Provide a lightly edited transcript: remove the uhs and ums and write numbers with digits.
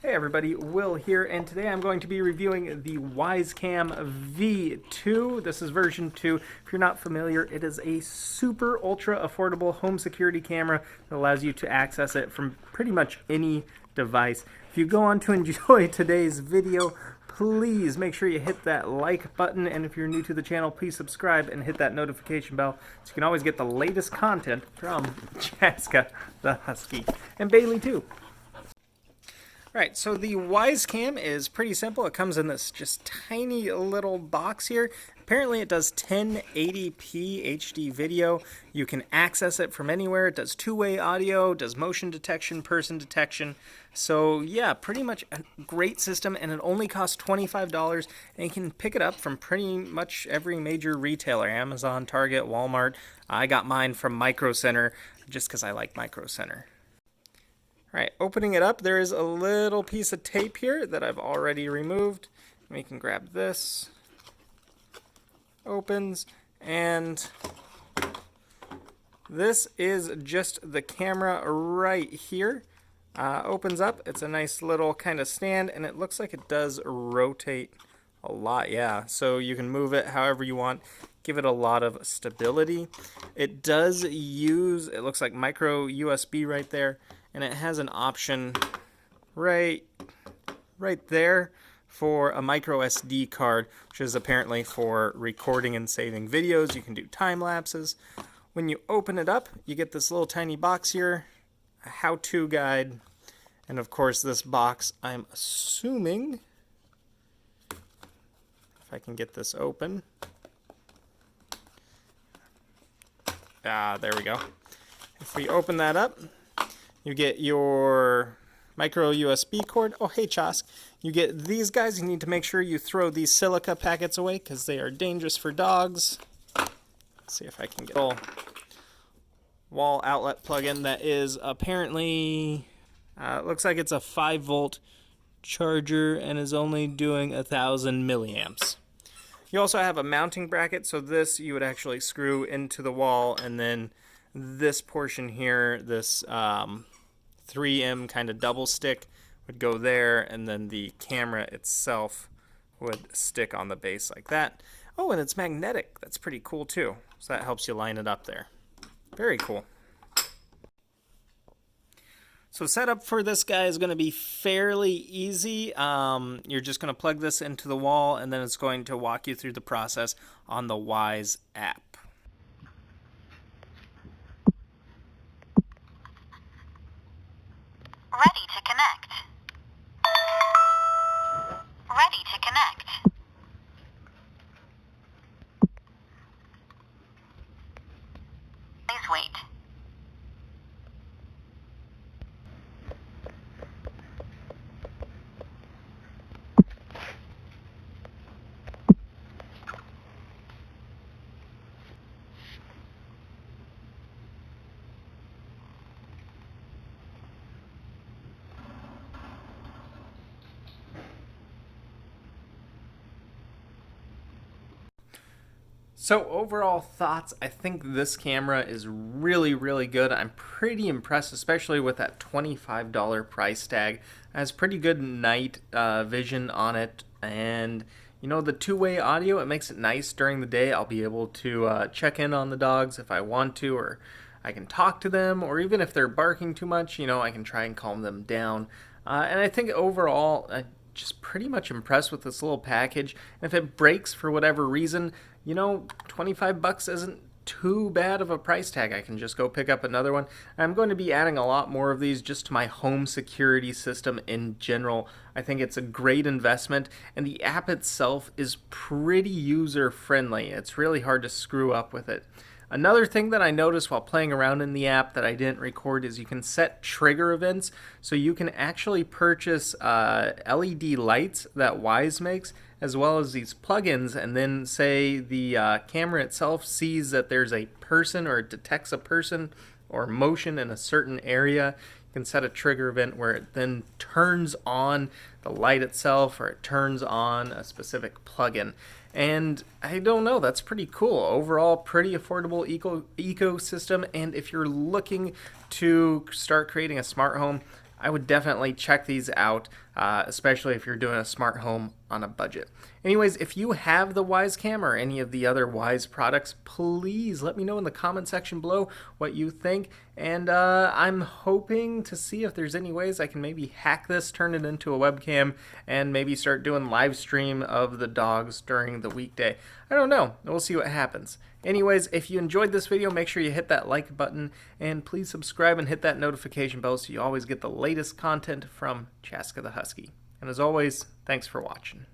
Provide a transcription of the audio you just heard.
Hey everybody, Will here, and today I'm going to be reviewing the Wyze Cam V2. This is version 2. If you're not familiar, it is a super ultra affordable home security camera that allows you to access it from pretty much any device. If you go on to enjoy today's video, please make sure you hit that like button, and if you're new to the channel, please subscribe and hit that notification bell so you can always get the latest content from Chaska, the Husky, and Bailey too. Right, so the Wyze Cam is pretty simple. It comes in this just tiny little box here. Apparently it does 1080p HD video. You can access it from anywhere. It does two-way audio, does motion detection, person detection. So yeah, pretty much a great system, and it only costs $25, and you can pick it up from pretty much every major retailer, Amazon, Target, Walmart. I got mine from Micro Center just because I like Micro Center. Alright, opening it up, there is a little piece of tape here that I've already removed. We can grab this. Opens, and this is just the camera right here. Opens up, it's a nice little kind of stand, and it looks like it does rotate a lot, yeah. So you can move it however you want, give it a lot of stability. It does use, it looks like micro USB right there. And it has an option right there for a micro SD card, which is apparently for recording and saving videos. You can do time lapses. When you open it up, you get this little tiny box here, a how-to guide, and of course this box, I'm assuming, if I can get this open. There we go. If we open that up, you get your micro USB cord. Oh, hey, Chaska. You get these guys. You need to make sure you throw these silica packets away because they are dangerous for dogs. Let's see if I can get a wall outlet plug-in that is apparently, looks like it's a 5-volt charger and is only doing 1,000 milliamps. You also have a mounting bracket, so this you would actually screw into the wall, and then this portion here, this 3M kind of double stick would go there, and then the camera itself would stick on the base like that. Oh, and it's magnetic. That's pretty cool too. So that helps you line it up there. Very cool. So setup for this guy is going to be fairly easy. You're just going to plug this into the wall, and then it's going to walk you through the process on the Wyze app. Ready to connect. Ready to connect. Please wait. So overall thoughts, I think this camera is really, really good. I'm pretty impressed, especially with that $25 price tag. It has pretty good night vision on it, and you know, the two-way audio, it makes it nice during the day. I'll be able to check in on the dogs if I want to, or I can talk to them, or even if they're barking too much, you know, I can try and calm them down. And I think overall, just pretty much impressed with this little package. And if it breaks for whatever reason, you know, 25 bucks isn't too bad of a price tag. I can just go pick up another one. I'm going to be adding a lot more of these just to my home security system in general. I think it's a great investment, and the app itself is pretty user friendly. It's really hard to screw up with it. Another thing that I noticed while playing around in the app that I didn't record is you can set trigger events, so you can actually purchase LED lights that Wyze makes, as well as these plugins, and then say the camera itself sees that there's a person, or it detects a person or motion in a certain area. You can set a trigger event where it then turns on the light itself, or it turns on a specific plugin. And I don't know, that's pretty cool. Overall, pretty affordable ecosystem. And if you're looking to start creating a smart home, I would definitely check these out. especially if you're doing a smart home on a budget. Anyways, if you have the Wyze Cam or any of the other Wyze products, please let me know in the comment section below what you think. And I'm hoping to see if there's any ways I can maybe hack this, turn it into a webcam, and maybe start doing live stream of the dogs during the weekday. I don't know. We'll see what happens. Anyways, if you enjoyed this video, make sure you hit that like button, and please subscribe and hit that notification bell so you always get the latest content from Chaska the Husky. And as always, thanks for watching.